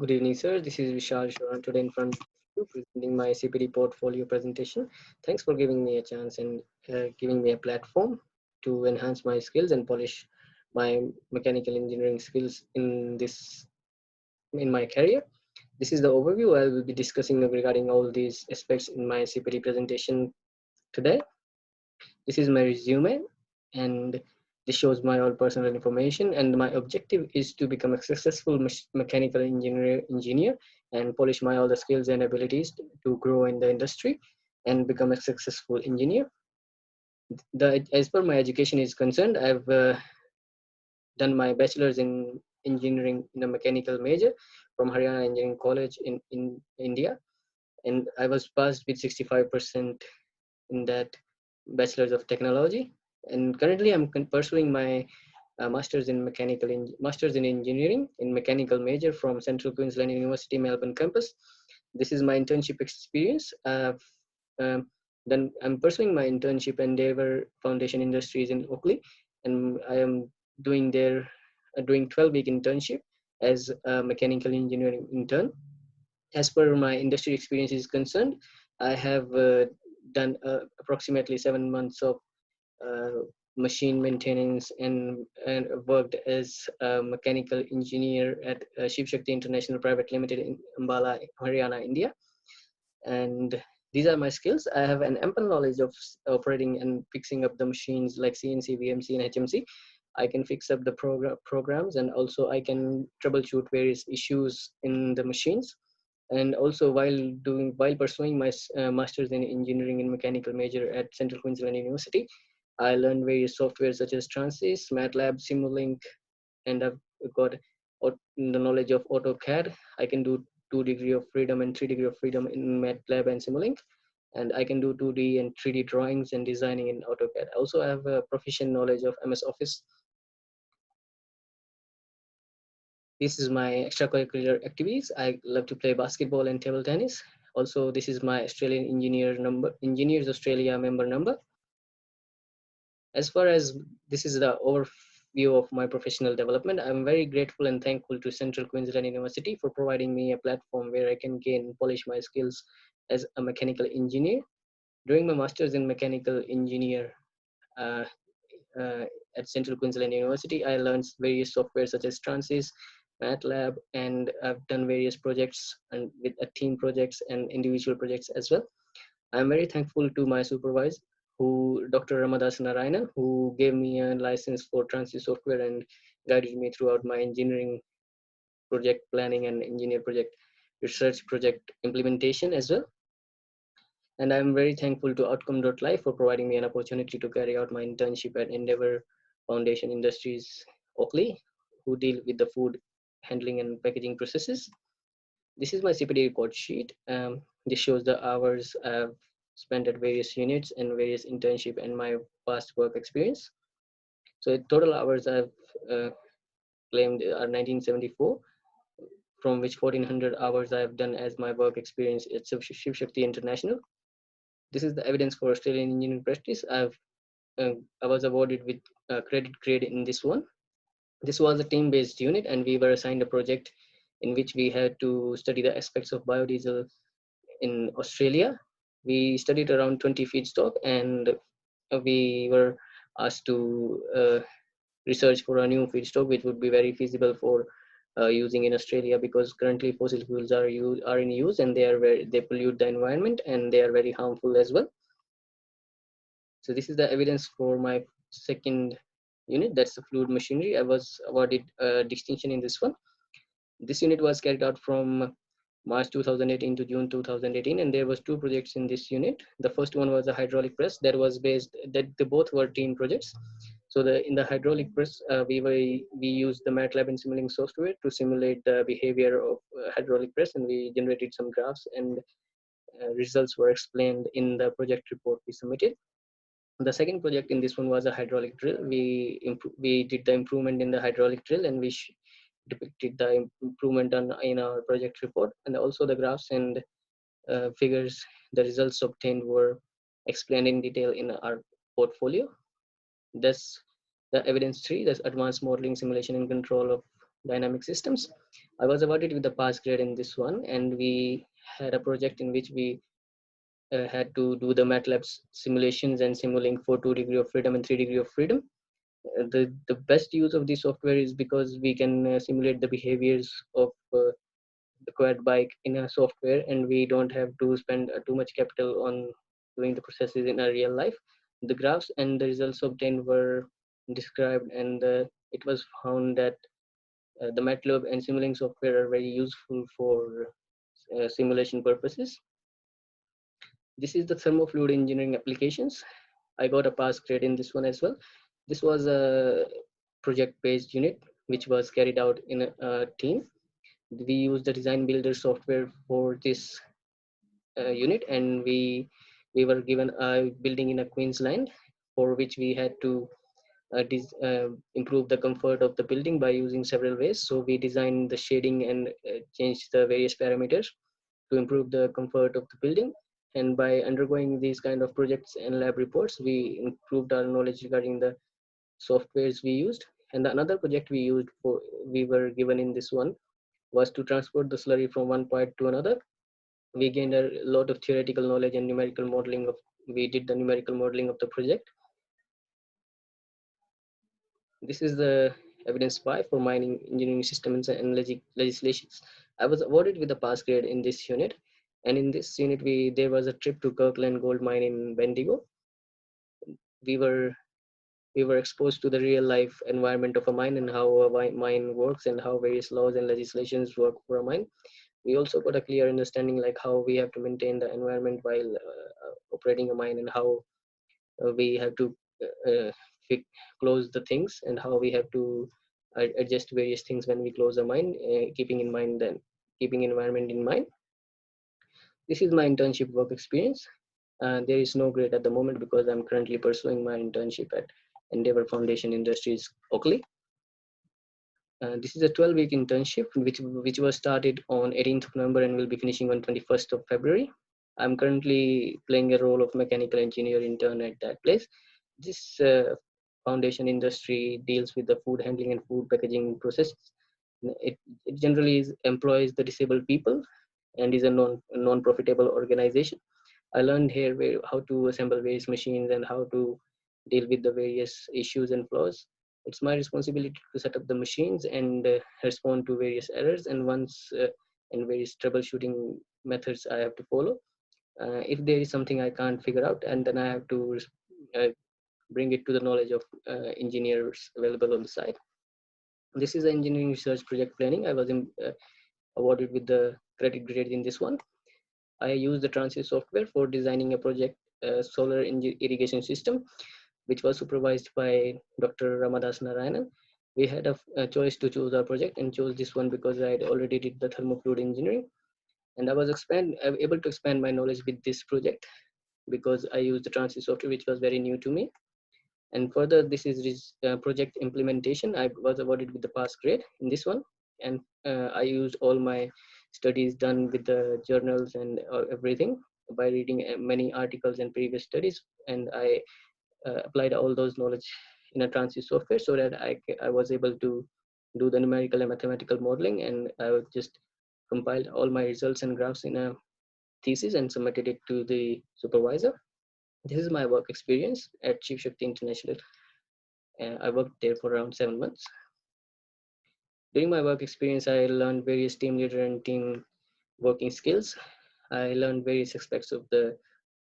Good evening, sir. This is Vishal Sheoran today in front of you presenting my CPD portfolio presentation. Thanks for giving me a chance and giving me a platform to enhance my skills and polish my mechanical engineering skills in my career. This is the overview. I will be discussing regarding all these aspects in my CPD presentation today. This is my resume, and this shows my all personal information. And my objective is to become a successful mechanical engineer and polish my all the skills and abilities to grow in the industry and become a successful engineer. As per my education is concerned, I've done my bachelor's in engineering in a mechanical major from Haryana Engineering College in India, and I was passed with 65% in that bachelor's of technology. And currently I'm pursuing my masters in engineering in mechanical major from Central Queensland University Melbourne campus. This is my internship experience. Um, then I'm pursuing my internship Endeavour Foundation Industries in Oakley, and I am doing 12-week internship as a mechanical engineering intern. As per my industry experience is concerned, I have done approximately 7 months of uh, machine maintenance and worked as a mechanical engineer at Shiv Shakti International Private Limited in Ambala, Haryana, India. And these are my skills. I have an ample knowledge of operating and fixing up the machines like CNC, VMC, and HMC. I can fix up the programs, and also I can troubleshoot various issues in the machines. And also while pursuing my masters in engineering and mechanical major at Central Queensland University, I learned various software such as Transys, MATLAB, Simulink, and I've got the knowledge of AutoCAD. I can do 2 degree of freedom and 3 degree of freedom in MATLAB and Simulink, and I can do 2D and 3D drawings and designing in AutoCAD. Also, I have a proficient knowledge of MS Office. This is my extracurricular activities. I love to play basketball and table tennis. Also, this is my Australian Engineers Australia member number. As far as this is the overview of my professional development, I'm very grateful and thankful to Central Queensland University for providing me a platform where I can gain and polish my skills as a mechanical engineer. During my master's in mechanical engineer uh, uh, at Central Queensland University, I learned various software such as Transys, MATLAB, and I've done various projects and with a team projects and individual projects as well. I'm very thankful to my supervisor, Dr. Ramadas Narayanan, who gave me a license for Transy software and guided me throughout my engineering project planning and engineer project research project implementation as well. And I'm very thankful to Outcome.life for providing me an opportunity to carry out my internship at Endeavour Foundation Industries Oakley, who deal with the food handling and packaging processes. This is my CPD report sheet. This shows the hours I've spent at various units and various internship and my past work experience. So total hours I've uh, claimed are 1974, from which 1400 hours I've done as my work experience at Shiv Shakti International. This is the evidence for Australian engineering practice. I was awarded with credit grade in this one. This was a team-based unit, and we were assigned a project in which we had to study the aspects of biodiesel in Australia. We studied around 20 feedstock, and we were asked to research for a new feedstock which would be very feasible for using in Australia, because currently fossil fuels are in use, and they pollute the environment and they are very harmful as well. So this is the evidence for my second unit, that's the fluid machinery. I was awarded a distinction in this one. This unit was carried out from March 2018 to June 2018, and there was two projects in this unit. The first one was a hydraulic press that they both were team projects. So in the hydraulic press, we used the MATLAB and Simulink software to simulate the behavior of hydraulic press, and we generated some graphs, and results were explained in the project report we submitted. The second project in this one was a hydraulic drill. We did the improvement in the hydraulic drill, and we depicted the improvement in our project report, and also the graphs and figures. The results obtained were explained in detail in our portfolio. Thus, the evidence three, that's advanced modeling, simulation, and control of dynamic systems. I was awarded with the pass grade in this one, and we had a project in which we had to do the MATLAB simulations and Simulink for 2 degree of freedom and 3 degree of freedom. The best use of this software is because we can simulate the behaviors of the quad bike in a software, and we don't have to spend too much capital on doing the processes in a real life. The graphs and the results obtained were described, and it was found that the MATLAB and Simulink software are very useful for simulation purposes. This is the thermofluid engineering applications. I got a pass grade in this one as well. This was a project-based unit which was carried out in a team. We used the design builder software for this unit, and we were given a building in a Queensland, for which we had to improve the comfort of the building by using several ways. So we designed the shading and changed the various parameters to improve the comfort of the building. And by undergoing these kind of projects and lab reports, we improved our knowledge regarding the softwares we used. And another project we were given in this one was to transport the slurry from one point to another. We gained a lot of theoretical knowledge and numerical modeling of. We did the numerical modeling of the project. This is the evidence by for mining engineering systems and legislations. I was awarded with a pass grade in this unit, and in this unit, there was a trip to Kirkland Gold Mine in Bendigo. We were we were exposed to the real life environment of a mine and how a mine works and how various laws and legislations work for a mine. We also got a clear understanding like how we have to maintain the environment while operating a mine, and how we have to uh, close the things, and how we have to adjust various things when we close a mine, keeping environment in mind. This is my internship work experience. There is no grade at the moment because I'm currently pursuing my internship at Endeavor Foundation Industries, Oakley. This is a 12-week internship which was started on 18th of November and will be finishing on 21st of February. I'm currently playing a role of mechanical engineer intern at that place. This foundation industry deals with the food handling and food packaging processes. It generally employs the disabled people and is a non-profitable organization. I learned here how to assemble various machines and how to deal with the various issues and flaws. It's my responsibility to set up the machines and respond to various errors, and various troubleshooting methods I have to follow. If there is something I can't figure out, and then I have to uh, bring it to the knowledge of engineers available on the site. This is engineering research project planning. I was awarded with the credit grade in this one. I used the Transit software for designing a project solar irrigation system, which was supervised by Dr. Ramadas Narayanan. We had a choice to choose our project and chose this one because I had already did the thermofluid engineering, and I was able to expand my knowledge with this project because I used the Transit software, which was very new to me. And further, this is project implementation. I was awarded with the pass grade in this one, and I used all my studies done with the journals and everything by reading many articles and previous studies, and I applied all those knowledge in a Transit software so that I was able to do the numerical and mathematical modeling, and I would just compiled all my results and graphs in a thesis and submitted it to the supervisor. This is my work experience at Chief Shakti International. I worked there for around 7 months. During my work experience, I learned various team leader and team working skills. I learned various aspects of the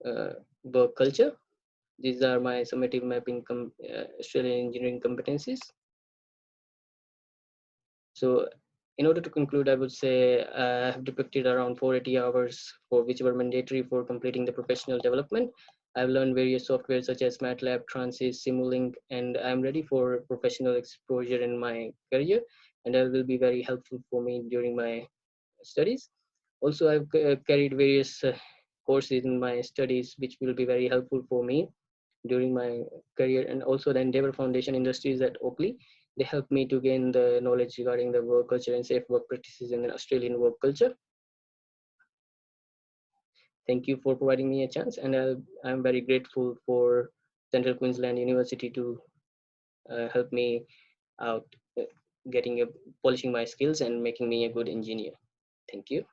uh, work culture. These are my summative mapping Australian engineering competencies. So in order to conclude, I would say I have depicted around 480 hours for which were mandatory for completing the professional development. I've learned various software such as MATLAB, Transys, Simulink, and I'm ready for professional exposure in my career, and that will be very helpful for me during my studies. Also, I've carried various courses in my studies, which will be very helpful for me during my career. And also the Endeavor Foundation Industries at Oakley, they helped me to gain the knowledge regarding the work culture and safe work practices in the Australian work culture. Thank you for providing me a chance, and I'm very grateful for Central Queensland University to help me out getting a polishing my skills and making me a good engineer. Thank you.